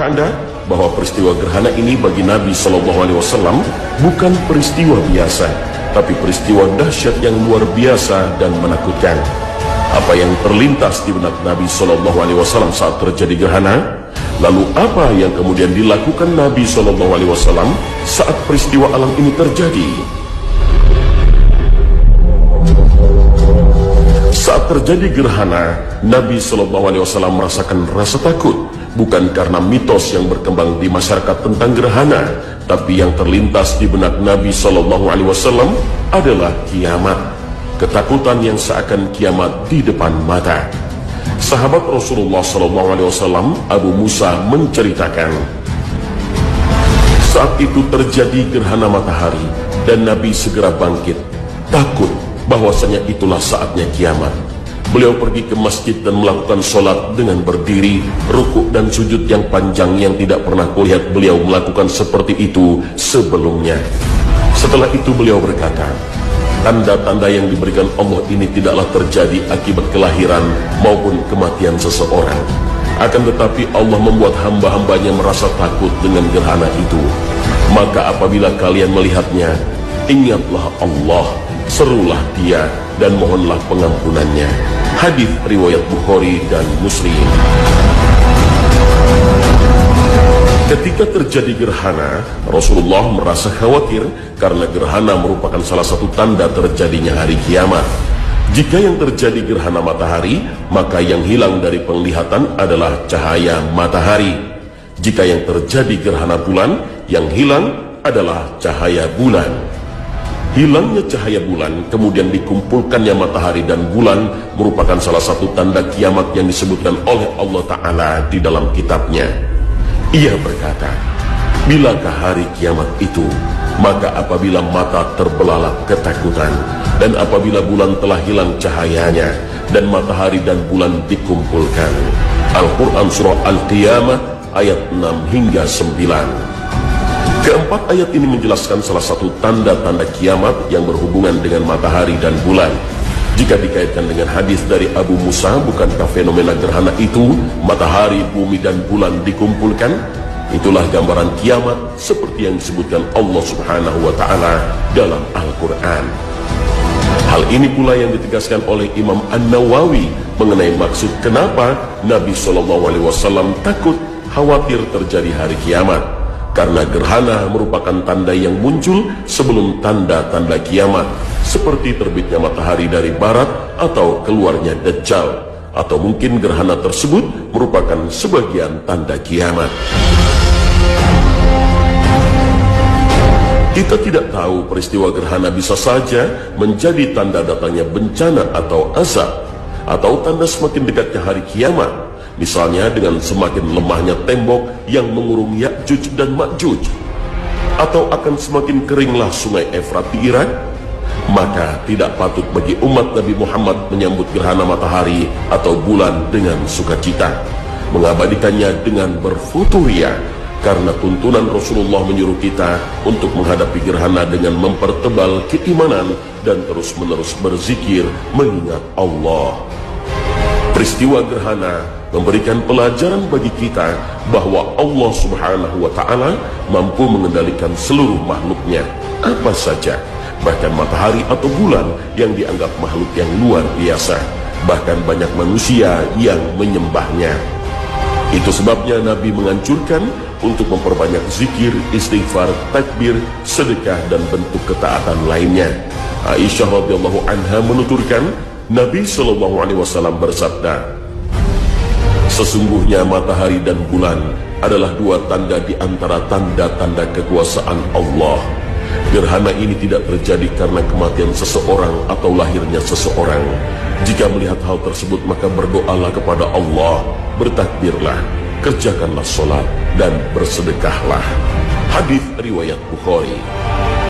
Tahukah Anda bahwa peristiwa gerhana ini bagi Nabi SAW bukan peristiwa biasa, tapi peristiwa dahsyat yang luar biasa dan menakutkan? Apa yang terlintas di benak Nabi SAW saat terjadi gerhana? Lalu apa yang kemudian dilakukan Nabi SAW saat peristiwa alam ini terjadi? Saat terjadi gerhana, Nabi SAW merasakan rasa takut, bukan karena mitos yang berkembang di masyarakat tentang gerhana, tapi yang terlintas di benak Nabi SAW adalah kiamat. Ketakutan yang seakan kiamat di depan mata. Sahabat Rasulullah SAW, Abu Musa, menceritakan, saat itu terjadi gerhana matahari dan Nabi segera bangkit, takut bahwasanya itulah saatnya kiamat. Beliau pergi ke masjid dan melakukan sholat dengan berdiri, rukuk dan sujud yang panjang yang tidak pernah kulihat beliau melakukan seperti itu sebelumnya. Setelah itu beliau berkata, tanda-tanda yang diberikan Allah ini tidaklah terjadi akibat kelahiran maupun kematian seseorang. Akan tetapi Allah membuat hamba-hambanya merasa takut dengan gerhana itu. Maka apabila kalian melihatnya, ingatlah Allah, serulah Dia dan mohonlah pengampunannya. Hadis riwayat Bukhari dan Muslim. Ketika terjadi gerhana, Rasulullah merasa khawatir karena gerhana merupakan salah satu tanda terjadinya hari kiamat. Jika yang terjadi gerhana matahari, maka yang hilang dari penglihatan adalah cahaya matahari. Jika yang terjadi gerhana bulan, yang hilang adalah cahaya bulan. Hilangnya cahaya bulan, kemudian dikumpulkannya matahari dan bulan merupakan salah satu tanda kiamat yang disebutkan oleh Allah Ta'ala di dalam kitabnya. Ia berkata, bilakah hari kiamat itu? Maka apabila mata terbelalak ketakutan, dan apabila bulan telah hilang cahayanya, dan matahari dan bulan dikumpulkan. Al-Quran Surah Al-Qiyamah ayat 6 hingga 9. Keempat ayat ini menjelaskan salah satu tanda-tanda kiamat yang berhubungan dengan matahari dan bulan. Jika dikaitkan dengan hadis dari Abu Musa, bukankah fenomena gerhana itu, matahari, bumi dan bulan dikumpulkan? Itulah gambaran kiamat seperti yang disebutkan Allah Subhanahu wa Ta'ala dalam Al-Quran. Hal ini pula yang ditegaskan oleh Imam An-Nawawi mengenai maksud kenapa Nabi SAW takut khawatir terjadi hari kiamat. Karena gerhana merupakan tanda yang muncul sebelum tanda-tanda kiamat, seperti terbitnya matahari dari barat atau keluarnya Dajjal, atau mungkin gerhana tersebut merupakan sebagian tanda kiamat. Kita tidak tahu peristiwa gerhana bisa saja menjadi tanda datangnya bencana atau azab, atau tanda semakin dekatnya hari kiamat. Misalnya dengan semakin lemahnya tembok yang mengurung Ya'juj dan Ma'juj, atau akan semakin keringlah sungai Efrat di Irak. Maka tidak patut bagi umat Nabi Muhammad menyambut gerhana matahari atau bulan dengan sukacita, mengabadikannya dengan berfuturia, karena tuntunan Rasulullah menyuruh kita untuk menghadapi gerhana dengan mempertebal keimanan dan terus-menerus berzikir mengingat Allah. Peristiwa gerhana memberikan pelajaran bagi kita bahwa Allah Subhanahu wa Ta'ala mampu mengendalikan seluruh makhluknya, apa saja, bahkan matahari atau bulan yang dianggap makhluk yang luar biasa, bahkan banyak manusia yang menyembahnya. Itu sebabnya Nabi menganjurkan untuk memperbanyak zikir, istighfar, takbir, sedekah dan bentuk ketaatan lainnya. Aisyah radhiyallahu anha menuturkan, Nabi SAW bersabda, sesungguhnya matahari dan bulan adalah dua tanda di antara tanda-tanda kekuasaan Allah. Gerhana ini tidak terjadi karena kematian seseorang atau lahirnya seseorang. Jika melihat hal tersebut, maka berdoalah kepada Allah, bertakbirlah, kerjakanlah sholat, dan bersedekahlah. Hadis riwayat Bukhari.